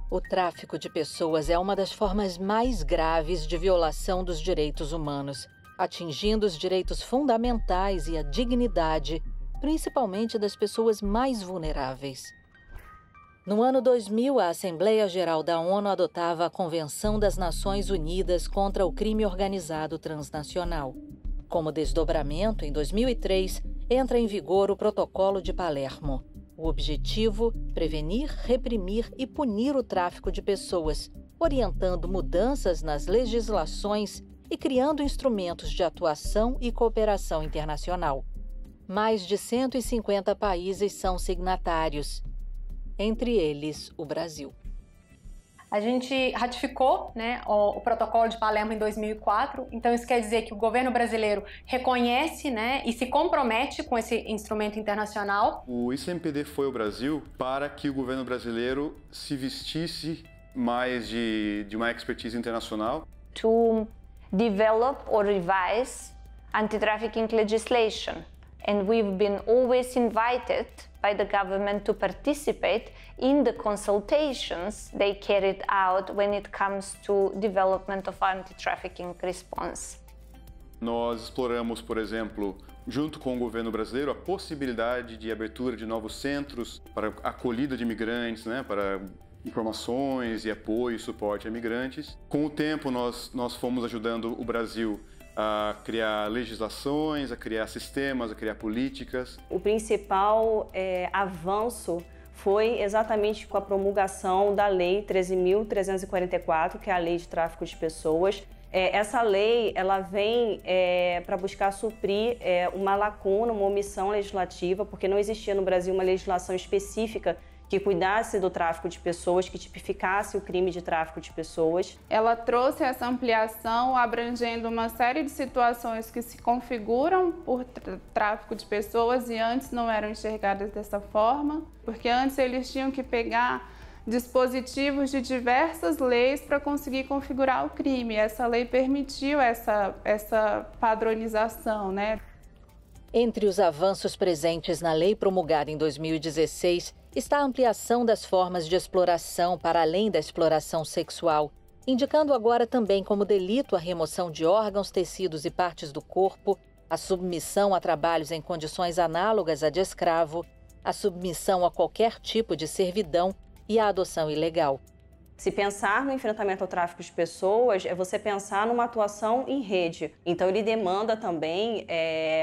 O tráfico de pessoas é uma das formas mais graves de violação dos direitos humanos, atingindo os direitos fundamentais e a dignidade, principalmente das pessoas mais vulneráveis. No ano 2000, a Assembleia Geral da ONU adotava a Convenção das Nações Unidas contra o Crime Organizado Transnacional. Como desdobramento, em 2003, entra em vigor o Protocolo de Palermo. O objetivo: prevenir, reprimir e punir o tráfico de pessoas, orientando mudanças nas legislações e criando instrumentos de atuação e cooperação internacional. Mais de 150 países são signatários, entre eles o Brasil. A gente ratificou, o Protocolo de Palermo em 2004, então isso quer dizer que o governo brasileiro reconhece, e se compromete com esse instrumento internacional. O ICMPD foi ao Brasil para que o governo brasileiro se vestisse mais de uma expertise internacional. To develop or revise anti-trafficking legislation. And we've been always invited by the government to participate in the consultations they carried out when it comes to development of anti-trafficking response. Nós exploramos, por exemplo, junto com o governo brasileiro, a possibilidade de abertura de novos centros para acolhida de imigrantes, para informações e apoio e suporte a imigrantes. Com o tempo, nós fomos ajudando o Brasil a criar legislações, a criar sistemas, a criar políticas. O principal avanço foi exatamente com a promulgação da Lei 13.344, que é a Lei de Tráfico de Pessoas. Essa lei ela vem para buscar suprir uma lacuna, uma omissão legislativa, porque não existia no Brasil uma legislação específica que cuidasse do tráfico de pessoas, que tipificasse o crime de tráfico de pessoas. Ela trouxe essa ampliação abrangendo uma série de situações que se configuram por tráfico de pessoas e antes não eram enxergadas dessa forma, porque antes eles tinham que pegar dispositivos de diversas leis para conseguir configurar o crime. Essa lei permitiu essa padronização, Entre os avanços presentes na lei promulgada em 2016 está a ampliação das formas de exploração para além da exploração sexual, indicando agora também como delito a remoção de órgãos, tecidos e partes do corpo, a submissão a trabalhos em condições análogas à de escravo, a submissão a qualquer tipo de servidão e a adoção ilegal. Se pensar no enfrentamento ao tráfico de pessoas, é você pensar numa atuação em rede. Então, ele demanda também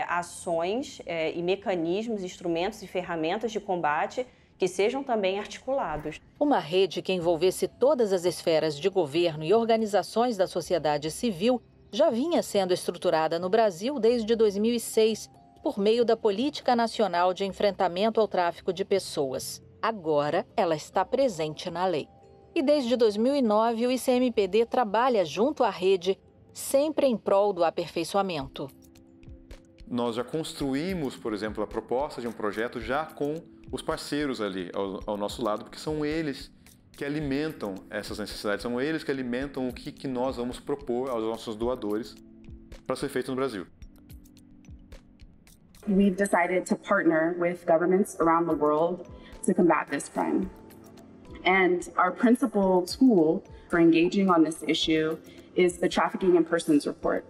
ações e mecanismos, instrumentos e ferramentas de combate que sejam também articulados. Uma rede que envolvesse todas as esferas de governo e organizações da sociedade civil já vinha sendo estruturada no Brasil desde 2006, por meio da Política Nacional de Enfrentamento ao Tráfico de Pessoas. Agora, ela está presente na lei. E desde 2009, o ICMPD trabalha junto à rede, sempre em prol do aperfeiçoamento. Nós já construímos, por exemplo, a proposta de um projeto já com os parceiros ali ao nosso lado, porque são eles que alimentam essas necessidades, são eles que alimentam o que nós vamos propor aos nossos doadores para ser feito no Brasil. We've decided to partner with governments around the world to combat this crime. And our principal tool for engaging on this issue is the Trafficking in Persons Report.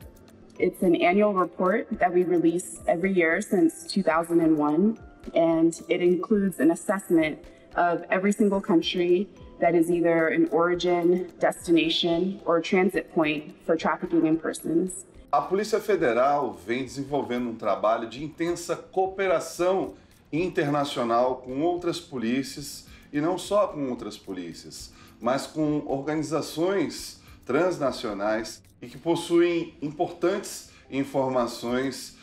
It's an annual report that we release every year since 2001, and it includes an assessment of every single country that is either an origin, destination, or transit point for trafficking in persons. A Polícia Federal vem desenvolvendo um trabalho de intensa cooperação internacional com outras polícias, e não só com outras polícias, mas com organizações transnacionais e que possuem importantes informações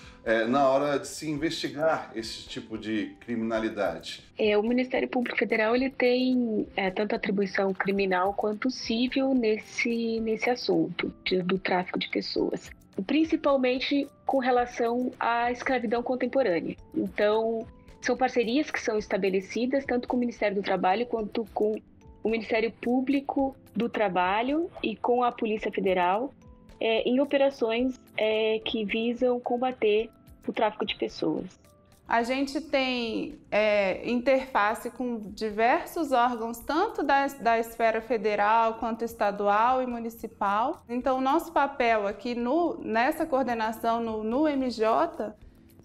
na hora de se investigar esse tipo de criminalidade. O Ministério Público Federal ele tem tanto atribuição criminal quanto civil nesse assunto do tráfico de pessoas, principalmente com relação à escravidão contemporânea. Então, são parcerias que são estabelecidas tanto com o Ministério do Trabalho quanto com o Ministério Público do Trabalho e com a Polícia Federal em operações que visam combater o tráfico de pessoas. A gente tem interface com diversos órgãos, tanto da esfera federal, quanto estadual e municipal. Então, o nosso papel aqui nessa coordenação no MJ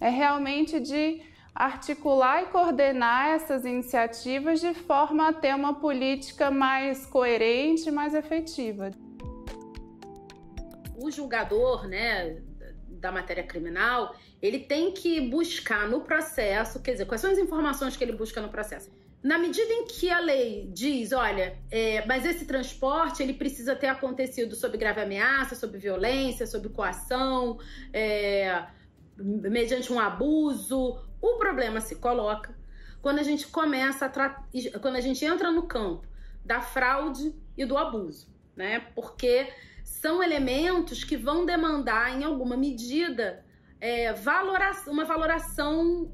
é realmente de articular e coordenar essas iniciativas de forma a ter uma política mais coerente e mais efetiva. O julgador, né, da matéria criminal, ele tem que buscar no processo, quer dizer, quais são as informações que ele busca no processo? Na medida em que a lei diz, olha, mas esse transporte ele precisa ter acontecido sob grave ameaça, sob violência, sob coação, mediante um abuso, o problema se coloca quando a gente começa quando a gente entra no campo da fraude e do abuso, né? Porque são elementos que vão demandar, em alguma medida, uma valoração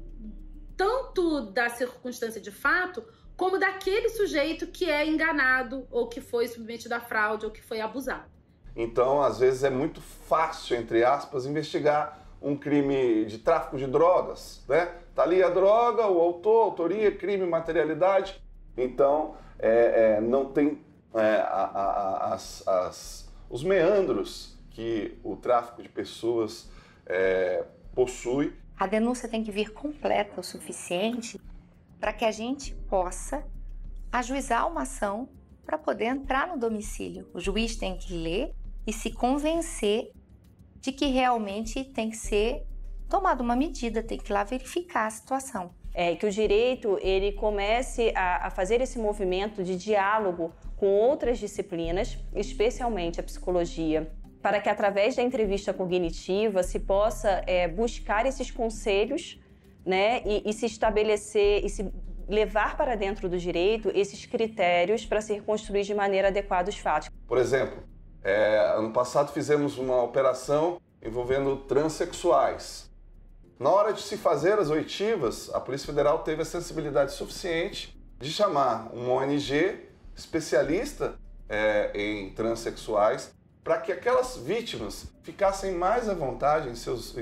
tanto da circunstância de fato, como daquele sujeito que é enganado, ou que foi submetido à fraude, ou que foi abusado. Então, às vezes, é muito fácil, entre aspas, investigar um crime de tráfico de drogas, né? Tá ali a droga, o autor, autoria, crime, materialidade. Então, não tem os meandros que o tráfico de pessoas possui. A denúncia tem que vir completa o suficiente para que a gente possa ajuizar uma ação para poder entrar no domicílio. O juiz tem que ler e se convencer de que realmente tem que ser tomada uma medida, tem que ir lá verificar a situação. Que o direito ele comece a fazer esse movimento de diálogo com outras disciplinas, especialmente a psicologia, para que através da entrevista cognitiva se possa buscar esses conselhos, né, e se estabelecer e se levar para dentro do direito esses critérios para ser construídos de maneira adequada os fatos. Por exemplo, ano passado fizemos uma operação envolvendo transexuais. Na hora de se fazer as oitivas, a Polícia Federal teve a sensibilidade suficiente de chamar uma ONG especialista em transexuais para que aquelas vítimas ficassem mais à vontade em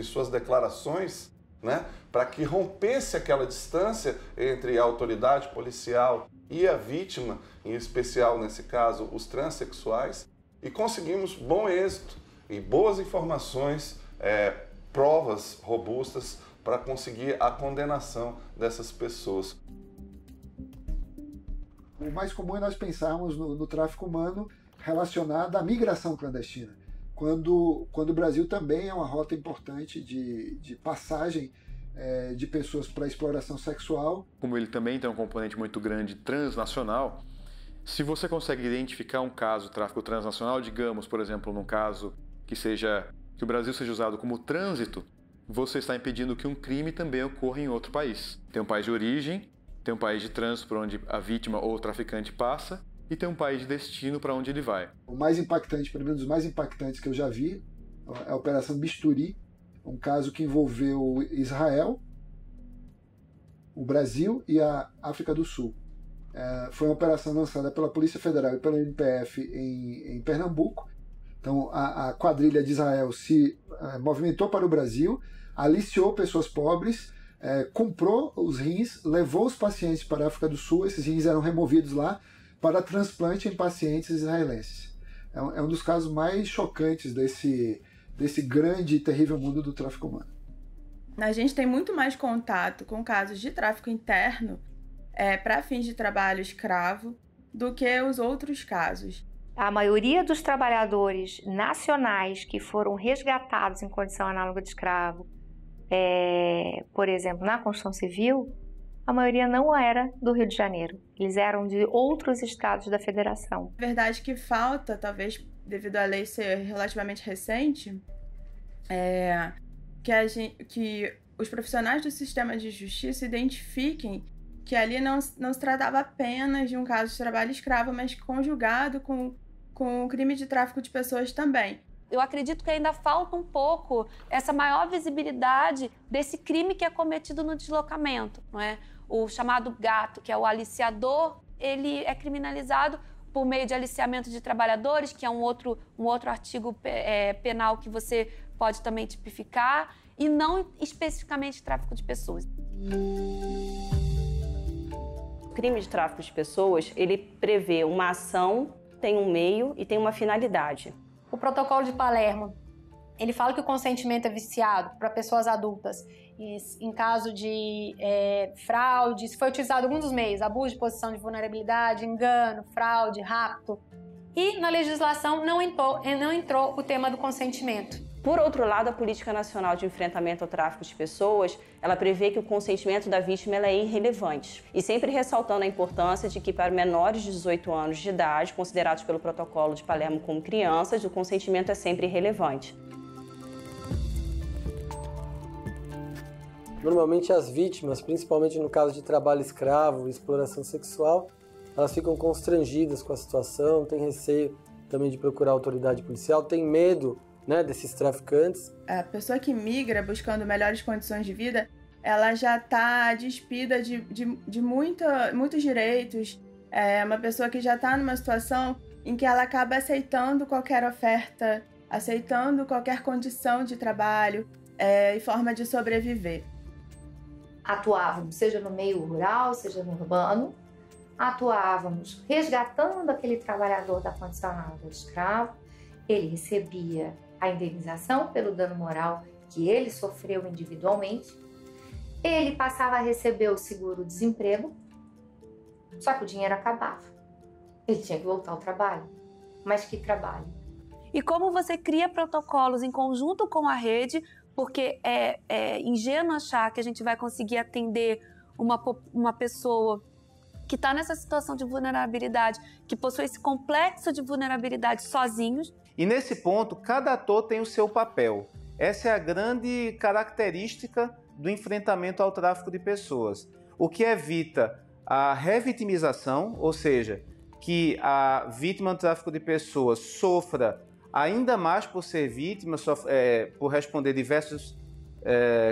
suas declarações, né? Para que rompesse aquela distância entre a autoridade policial e a vítima, em especial nesse caso os transexuais, e conseguimos bom êxito e boas informações, provas robustas para conseguir a condenação dessas pessoas. O mais comum é nós pensarmos no tráfico humano relacionado à migração clandestina, quando o Brasil também é uma rota importante de passagem de pessoas para exploração sexual. Como ele também tem um componente muito grande transnacional, se você consegue identificar um caso de tráfico transnacional, digamos, por exemplo, num caso que o Brasil seja usado como trânsito, você está impedindo que um crime também ocorra em outro país. Tem um país de origem, tem um país de trânsito para onde a vítima ou o traficante passa, e tem um país de destino para onde ele vai. O mais impactante, pelo menos os mais impactantes que eu já vi, é a Operação Bisturi, um caso que envolveu Israel, o Brasil e a África do Sul. Foi uma operação lançada pela Polícia Federal e pela MPF em Pernambuco. Então, a quadrilha de Israel se movimentou para o Brasil, aliciou pessoas pobres, comprou os rins, levou os pacientes para a África do Sul, esses rins eram removidos lá para transplante em pacientes israelenses. É um dos casos mais chocantes desse grande e terrível mundo do tráfico humano. A gente tem muito mais contato com casos de tráfico interno para fins de trabalho escravo do que os outros casos. A maioria dos trabalhadores nacionais que foram resgatados em condição análoga de escravo, por exemplo, na construção civil, a maioria não era do Rio de Janeiro. Eles eram de outros estados da federação. A verdade que falta, talvez devido à lei ser relativamente recente, que os profissionais do sistema de justiça identifiquem que ali não se tratava apenas de um caso de trabalho escravo, mas conjugado com o crime de tráfico de pessoas também. Eu acredito que ainda falta um pouco essa maior visibilidade desse crime que é cometido no deslocamento, não é? O chamado gato, que é o aliciador, ele é criminalizado por meio de aliciamento de trabalhadores, que é um outro artigo penal que você pode também tipificar. e não especificamente tráfico de pessoas. O crime de tráfico de pessoas, ele prevê uma ação, tem um meio e tem uma finalidade. O protocolo de Palermo, ele fala que o consentimento é viciado para pessoas adultas. Em caso de fraude, se foi utilizado algum dos meios, abuso de posição de vulnerabilidade, engano, fraude, rapto. E na legislação não entrou o tema do consentimento. Por outro lado, a Política Nacional de Enfrentamento ao Tráfico de Pessoas, ela prevê que o consentimento da vítima é irrelevante. E sempre ressaltando a importância de que para menores de 18 anos de idade, considerados pelo protocolo de Palermo como crianças, o consentimento é sempre irrelevante. Normalmente as vítimas, principalmente no caso de trabalho escravo e exploração sexual, elas ficam constrangidas com a situação, têm receio também de procurar a autoridade policial, têm medo, né, desses traficantes. A pessoa que migra buscando melhores condições de vida, ela já está despida de muitos direitos. É uma pessoa que já está numa situação em que ela acaba aceitando qualquer oferta, aceitando qualquer condição de trabalho e forma de sobreviver. Atuávamos, seja no meio rural, seja no urbano, atuávamos resgatando aquele trabalhador da condição análoga de escravo, ele recebia a indenização pelo dano moral que ele sofreu individualmente, ele passava a receber o seguro-desemprego, só que o dinheiro acabava. Ele tinha que voltar ao trabalho. Mas que trabalho? E como você cria protocolos em conjunto com a rede, porque é ingênuo achar que a gente vai conseguir atender uma pessoa que está nessa situação de vulnerabilidade, que possui esse complexo de vulnerabilidade sozinhos. E nesse ponto, cada ator tem o seu papel. Essa é a grande característica do enfrentamento ao tráfico de pessoas, o que evita a revitimização, ou seja, que a vítima do tráfico de pessoas sofra ainda mais por ser vítima, por responder diversos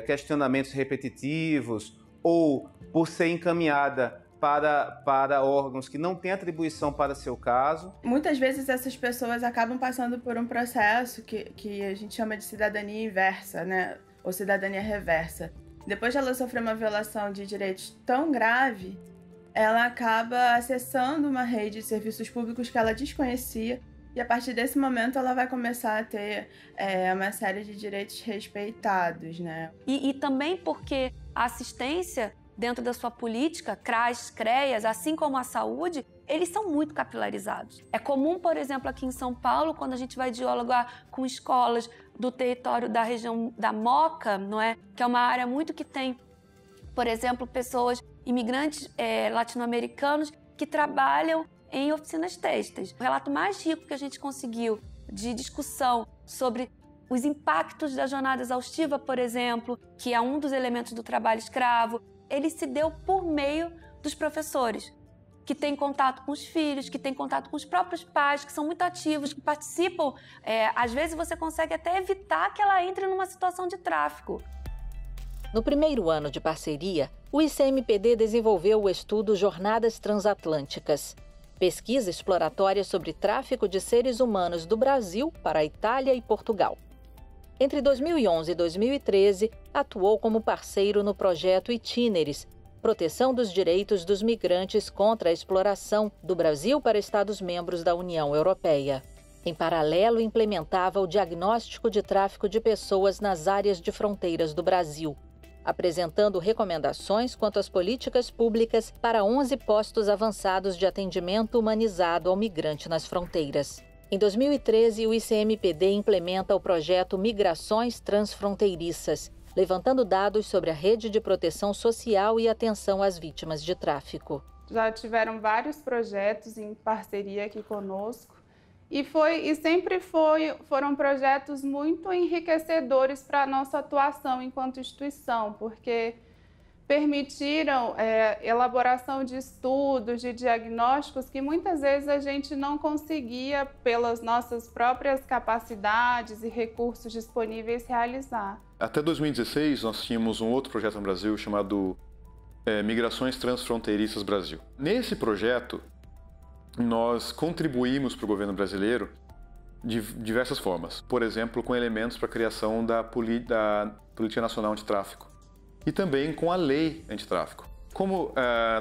questionamentos repetitivos ou por ser encaminhada para órgãos que não têm atribuição para seu caso. Muitas vezes essas pessoas acabam passando por um processo que a gente chama de cidadania inversa, né? Ou cidadania reversa. Depois de ela sofrer uma violação de direitos tão grave, ela acaba acessando uma rede de serviços públicos que ela desconhecia, e a partir desse momento ela vai começar a ter uma série de direitos respeitados, né? E também porque a assistência dentro da sua política, CRAS, CREAS, assim como a saúde, eles são muito capilarizados. É comum, por exemplo, aqui em São Paulo, quando a gente vai dialogar com escolas do território da região da Moca, não é? Que é uma área muito que tem, por exemplo, pessoas, imigrantes latino-americanos que trabalham em oficinas têxteis. O relato mais rico que a gente conseguiu de discussão sobre os impactos da jornada exaustiva, por exemplo, que é um dos elementos do trabalho escravo, ele se deu por meio dos professores, que têm contato com os filhos, que têm contato com os próprios pais, que são muito ativos, que participam. Às vezes você consegue até evitar que ela entre numa situação de tráfico. No primeiro ano de parceria, o ICMPD desenvolveu o estudo Jornadas Transatlânticas, pesquisa exploratória sobre tráfico de seres humanos do Brasil para a Itália e Portugal. Entre 2011 e 2013, atuou como parceiro no projeto Itineres, proteção dos direitos dos migrantes contra a exploração do Brasil para Estados-membros da União Europeia. Em paralelo, implementava o diagnóstico de tráfico de pessoas nas áreas de fronteiras do Brasil, apresentando recomendações quanto às políticas públicas para 11 postos avançados de atendimento humanizado ao migrante nas fronteiras. Em 2013, o ICMPD implementa o projeto Migrações Transfronteiriças, levantando dados sobre a rede de proteção social e atenção às vítimas de tráfico. Já tiveram vários projetos em parceria aqui conosco e sempre foram projetos muito enriquecedores para a nossa atuação enquanto instituição, porque permitiram elaboração de estudos, de diagnósticos que muitas vezes a gente não conseguia, pelas nossas próprias capacidades e recursos disponíveis, realizar. Até 2016, nós tínhamos um outro projeto no Brasil chamado Migrações Transfronteiriças Brasil. Nesse projeto, nós contribuímos para o governo brasileiro de diversas formas. Por exemplo, com elementos para a criação da Política Nacional Antitráfico e também com a Lei Antitráfico. Como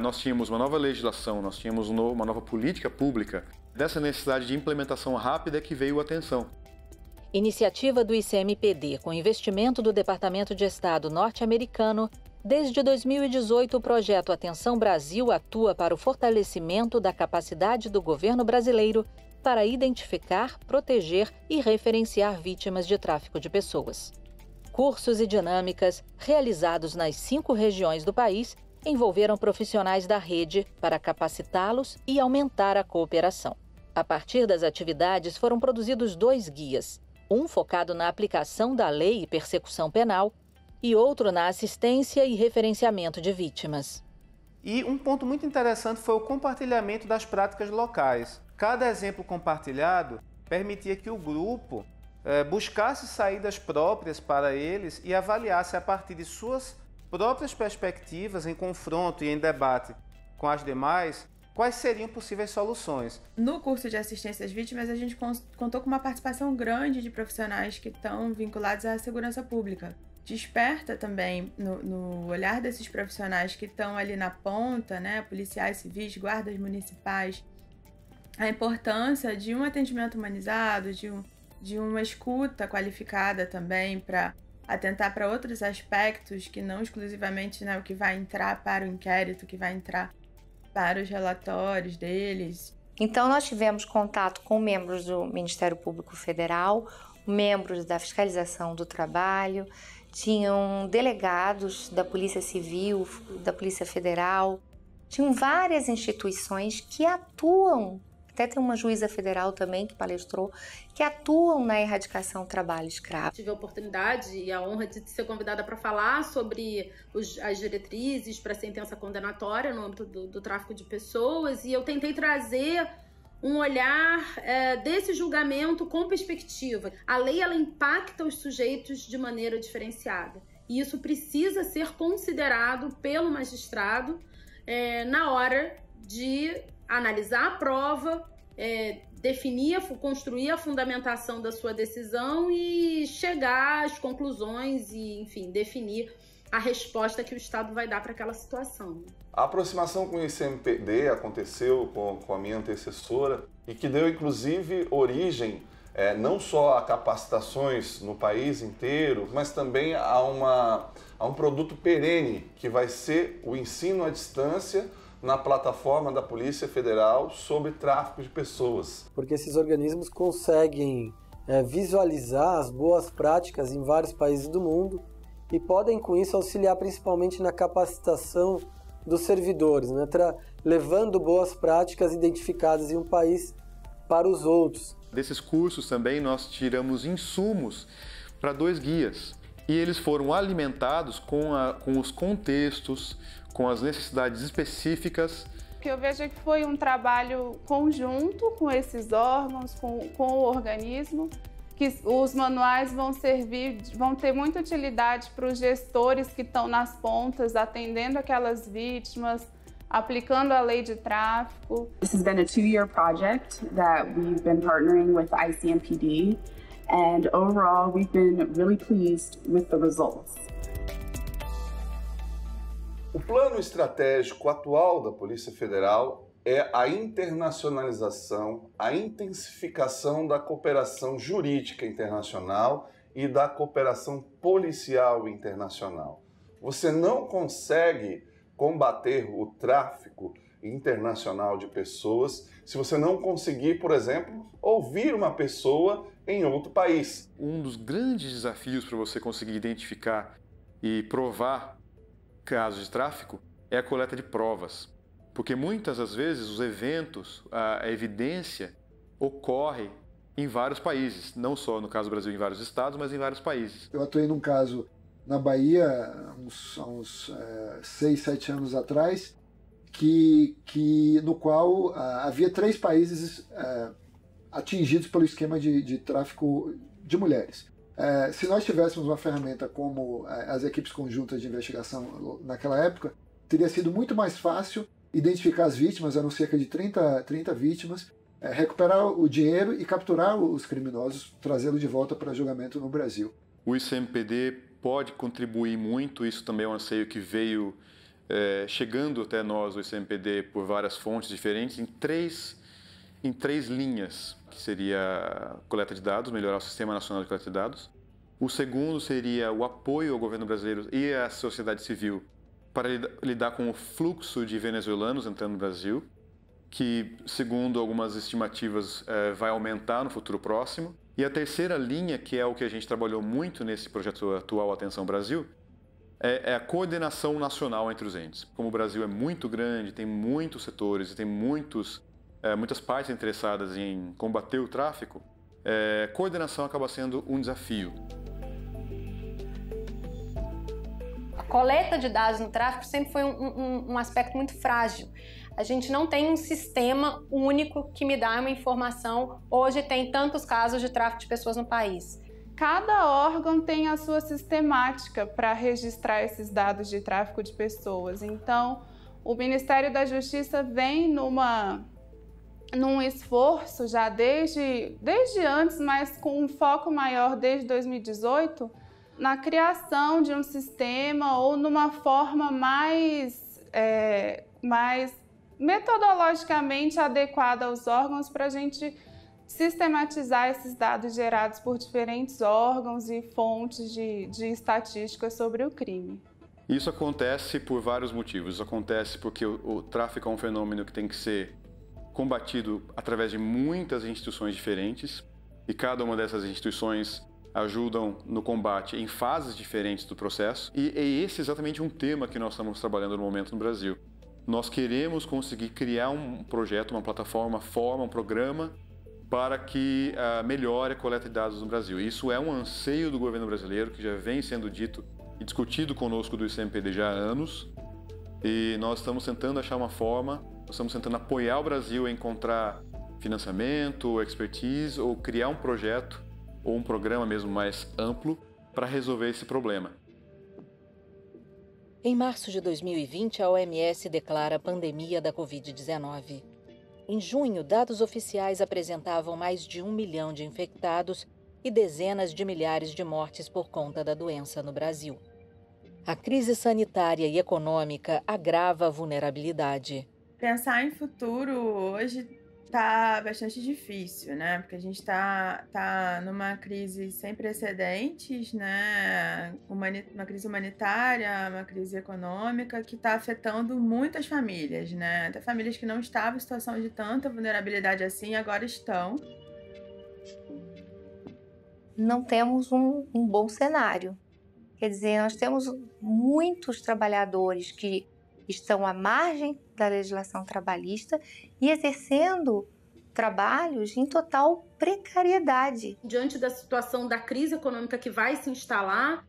nós tínhamos uma nova legislação, nós tínhamos uma nova política pública, dessa necessidade de implementação rápida é que veio a atenção. Iniciativa do ICMPD com investimento do Departamento de Estado norte-americano, desde 2018 o projeto Atenção Brasil atua para o fortalecimento da capacidade do governo brasileiro para identificar, proteger e referenciar vítimas de tráfico de pessoas. Cursos e dinâmicas realizados nas 5 regiões do país envolveram profissionais da rede para capacitá-los e aumentar a cooperação. A partir das atividades foram produzidos 2 guias, um focado na aplicação da lei e persecução penal e outro na assistência e referenciamento de vítimas. E um ponto muito interessante foi o compartilhamento das práticas locais. Cada exemplo compartilhado permitia que o grupo buscasse saídas próprias para eles e avaliasse a partir de suas próprias perspectivas em confronto e em debate com as demais, quais seriam possíveis soluções. No curso de assistência às vítimas, a gente contou com uma participação grande de profissionais que estão vinculados à segurança pública. Desperta também no olhar desses profissionais que estão ali na ponta, né, policiais civis, guardas municipais, a importância de um atendimento humanizado, de uma escuta qualificada também para atentar para outros aspectos que não exclusivamente, né, o que vai entrar para o inquérito, que vai entrar para os relatórios deles. Então, nós tivemos contato com membros do Ministério Público Federal, membros da Fiscalização do Trabalho, tinham delegados da Polícia Civil, da Polícia Federal, tinham várias instituições que atuam, até tem uma juíza federal também que palestrou, que atuam na erradicação do trabalho escravo. Tive a oportunidade e a honra de ser convidada para falar sobre as diretrizes para a sentença condenatória no âmbito do tráfico de pessoas, e eu tentei trazer um olhar desse julgamento com perspectiva. A lei, ela impacta os sujeitos de maneira diferenciada, e isso precisa ser considerado pelo magistrado na hora de analisar a prova, definir, construir a fundamentação da sua decisão e chegar às conclusões e, enfim, definir a resposta que o Estado vai dar para aquela situação. A aproximação com o ICMPD aconteceu com a minha antecessora e que deu, inclusive, origem não só a capacitações no país inteiro, mas também a um produto perene, que vai ser o ensino à distância na plataforma da Polícia Federal sobre tráfico de pessoas. Porque esses organismos conseguem visualizar as boas práticas em vários países do mundo e podem, com isso, auxiliar principalmente na capacitação dos servidores, né? Levando boas práticas identificadas em um país para os outros. Desses cursos também nós tiramos insumos para 2 guias e eles foram alimentados com os contextos, com as necessidades específicas. O que eu vejo é que foi um trabalho conjunto com esses órgãos, com o organismo, que os manuais vão ter muita utilidade para os gestores que estão nas pontas, atendendo aquelas vítimas, aplicando a lei de tráfico. This has been a 2-year project that we've been partnering with ICMPD, and overall we've been really pleased with the results. O plano estratégico atual da Polícia Federal é a internacionalização, a intensificação da cooperação jurídica internacional e da cooperação policial internacional. Você não consegue combater o tráfico internacional de pessoas se você não conseguir, por exemplo, ouvir uma pessoa em outro país. Um dos grandes desafios para você conseguir identificar e provar casos de tráfico é a coleta de provas, porque muitas das vezes os eventos, a evidência ocorre em vários países, não só no caso do Brasil em vários estados, mas em vários países. Eu atuei num caso na Bahia há uns 6, 7 anos atrás, no qual havia 3 países atingidos pelo esquema de tráfico de mulheres. Se nós tivéssemos uma ferramenta como as equipes conjuntas de investigação naquela época, teria sido muito mais fácil identificar as vítimas, eram cerca de 30 vítimas, recuperar o dinheiro e capturar os criminosos, trazê-los de volta para julgamento no Brasil. O ICMPD pode contribuir muito, isso também é um anseio que veio chegando até nós, o ICMPD, por várias fontes diferentes, em três linhas, que seria a coleta de dados, melhorar o Sistema Nacional de Coleta de Dados. O segundo seria o apoio ao governo brasileiro e à sociedade civil para lidar com o fluxo de venezuelanos entrando no Brasil, que, segundo algumas estimativas, vai aumentar no futuro próximo. E a terceira linha, que é o que a gente trabalhou muito nesse projeto atual Atenção Brasil, é a coordenação nacional entre os entes. Como o Brasil é muito grande, tem muitos setores e tem muitas partes interessadas em combater o tráfico, coordenação acaba sendo um desafio. A coleta de dados no tráfico sempre foi um aspecto muito frágil. A gente não tem um sistema único que me dá uma informação. Hoje tem tantos casos de tráfico de pessoas no país. Cada órgão tem a sua sistemática para registrar esses dados de tráfico de pessoas. Então, o Ministério da Justiça vem num esforço já desde antes, mas com um foco maior desde 2018, na criação de um sistema ou numa forma mais metodologicamente adequada aos órgãos para a gente sistematizar esses dados gerados por diferentes órgãos e fontes de estatísticas sobre o crime. Isso acontece por vários motivos. Isso acontece porque o tráfico é um fenômeno que tem que ser combatido através de muitas instituições diferentes e cada uma dessas instituições ajudam no combate em fases diferentes do processo. E esse é exatamente um tema que nós estamos trabalhando no momento no Brasil. Nós queremos conseguir criar um projeto, uma plataforma, uma forma, um programa para que melhore a coleta de dados no Brasil. Isso é um anseio do governo brasileiro que já vem sendo dito e discutido conosco do ICMPD já há anos. E nós estamos tentando achar uma forma, nós estamos tentando apoiar o Brasil a encontrar financiamento, expertise ou criar um projeto ou um programa mesmo mais amplo para resolver esse problema. Em março de 2020, a OMS declara a pandemia da Covid-19. Em junho, dados oficiais apresentavam mais de 1 milhão de infectados e dezenas de milhares de mortes por conta da doença no Brasil. A crise sanitária e econômica agrava a vulnerabilidade. Pensar em futuro hoje está bastante difícil, né? Porque a gente tá numa crise sem precedentes, né? Uma crise humanitária, uma crise econômica que está afetando muitas famílias, né? Até famílias que não estavam em situação de tanta vulnerabilidade assim, agora estão. Não temos um bom cenário. Quer dizer, nós temos muitos trabalhadores que estão à margem da legislação trabalhista e exercendo trabalhos em total precariedade. Diante da situação da crise econômica que vai se instalar,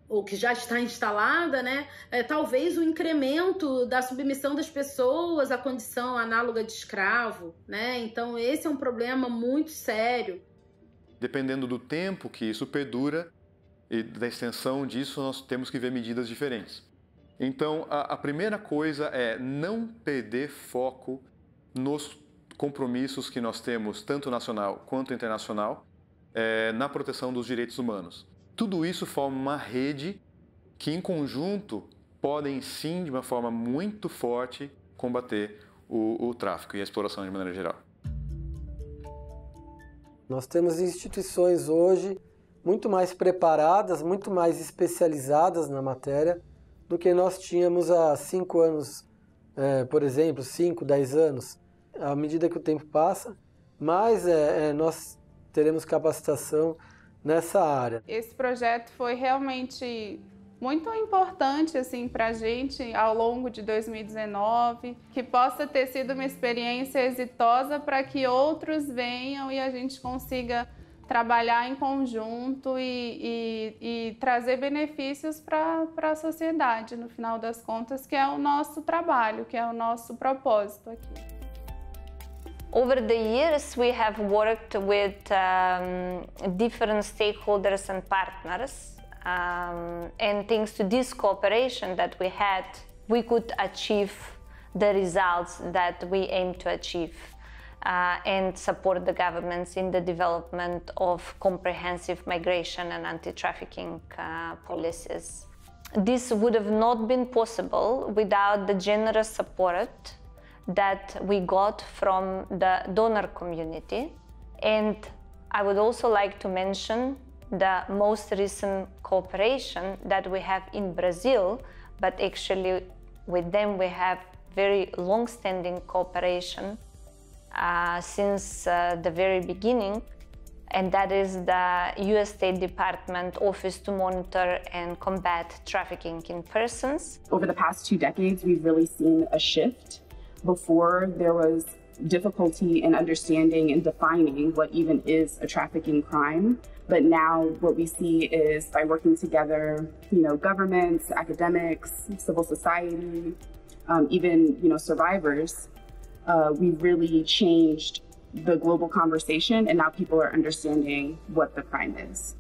ou que já está instalada, né? Talvez o incremento da submissão das pessoas à condição análoga de escravo, né? Então esse é um problema muito sério. Dependendo do tempo que isso perdura e da extensão disso, nós temos que ver medidas diferentes. Então, a primeira coisa é não perder foco nos compromissos que nós temos, tanto nacional quanto internacional, na proteção dos direitos humanos. Tudo isso forma uma rede que, em conjunto, podem sim, de uma forma muito forte, combater o tráfico e a exploração de maneira geral. Nós temos instituições hoje muito mais preparadas, muito mais especializadas na matéria do que nós tínhamos há 5 anos, por exemplo, 5, 10 anos. À medida que o tempo passa, mais nós teremos capacitação nessa área. Esse projeto foi realmente muito importante assim, para a gente ao longo de 2019, que possa ter sido uma experiência exitosa para que outros venham e a gente consiga trabalhar em conjunto e trazer benefícios para a sociedade, no final das contas, que é o nosso trabalho, que é o nosso propósito aqui. Over the years, we have worked with different stakeholders and partners, and thanks to this cooperation that we had, we could achieve the results that we aim to achieve. and support the governments in the development of comprehensive migration and anti-trafficking policies. This would have not been possible without the generous support that we got from the donor community. And I would also like to mention the most recent cooperation that we have in Brazil, but actually with them we have very long-standing cooperation since the very beginning, and that is the US State Department Office to Monitor and Combat Trafficking in Persons. Over the past 2 decades, we've really seen a shift. Before, there was difficulty in understanding and defining what even is a trafficking crime. But now what we see is by working together, governments, academics, civil society, even, survivors, we've really changed the global conversation, and now people are understanding what the crime is.